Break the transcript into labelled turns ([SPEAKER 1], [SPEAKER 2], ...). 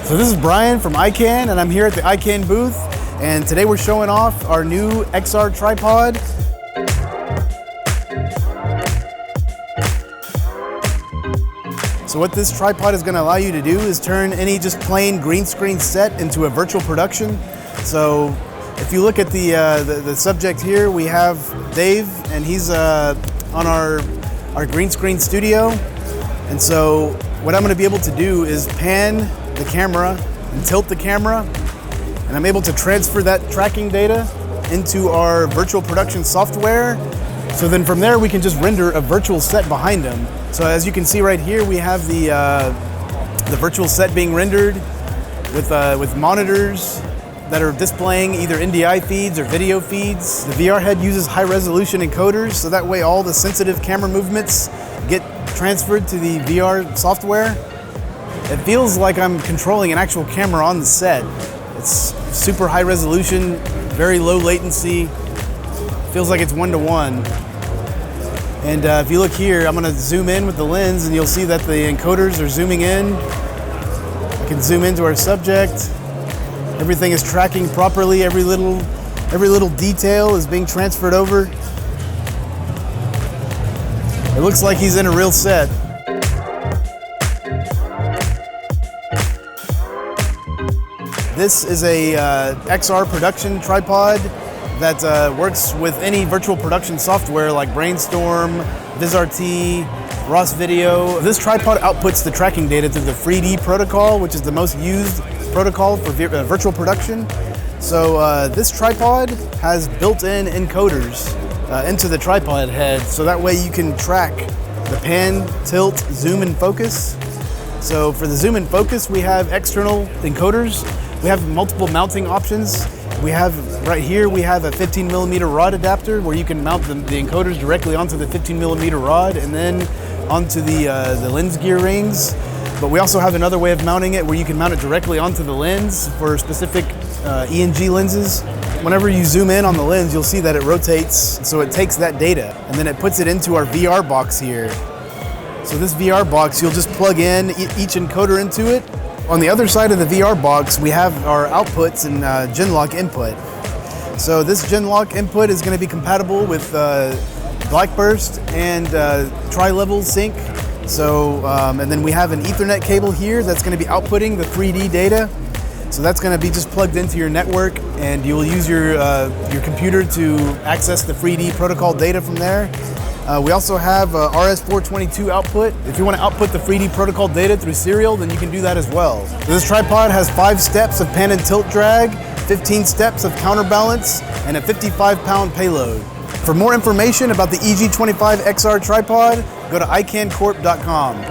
[SPEAKER 1] So this is Brian from ICANN, and I'm here at the ICANN booth, and today we're showing off our new XR tripod. So what this tripod is going to allow you to do is turn any just plain green screen set into a virtual production. So if you look at the subject here, we have Dave, and he's on our green screen studio. And so what I'm going to be able to do is pan the camera and tilt the camera, and I'm able to transfer that tracking data into our virtual production software. So then from there we can just render a virtual set behind them. So as you can see right here, we have the virtual set being rendered with monitors that are displaying either NDI feeds or video feeds. The VR head uses high resolution encoders, so that way all the sensitive camera movements get transferred to the VR software. It feels like I'm controlling an actual camera on the set. It's super high resolution, very low latency. Feels like it's one-to-one. And if you look here, I'm going to zoom in with the lens, and you'll see that the encoders are zooming in. I can zoom into our subject. Everything is tracking properly. Every little detail is being transferred over. It looks like he's in a real set. This is a XR production tripod that works with any virtual production software like Brainstorm, VizRT, Ross Video. This tripod outputs the tracking data through the 3D protocol, which is the most used protocol for virtual production. So this tripod has built-in encoders into the tripod head, so that way you can track the pan, tilt, zoom, and focus. So for the zoom and focus, we have external encoders. We have multiple mounting options. We have, right here, we have a 15mm rod adapter where you can mount the encoders directly onto the 15mm rod and then onto the lens gear rings. But we also have another way of mounting it where you can mount it directly onto the lens for specific ENG lenses. Whenever you zoom in on the lens, you'll see that it rotates, so it takes that data and then it puts it into our VR box here. So this VR box, you'll just plug in each encoder into it. On the other side of the VR box, we have our outputs and Genlock input. So this Genlock input is going to be compatible with Blackburst and tri-level sync. So, and then we have an Ethernet cable here that's going to be outputting the 3D data. So that's going to be just plugged into your network, and you will use your computer to access the 3D protocol data from there. We also have RS422 output. If you want to output the 3D protocol data through serial, then you can do that as well. This tripod has 5 steps of pan and tilt drag, 15 steps of counterbalance, and a 55-pound payload. For more information about the EG25XR tripod, go to icanncorp.com.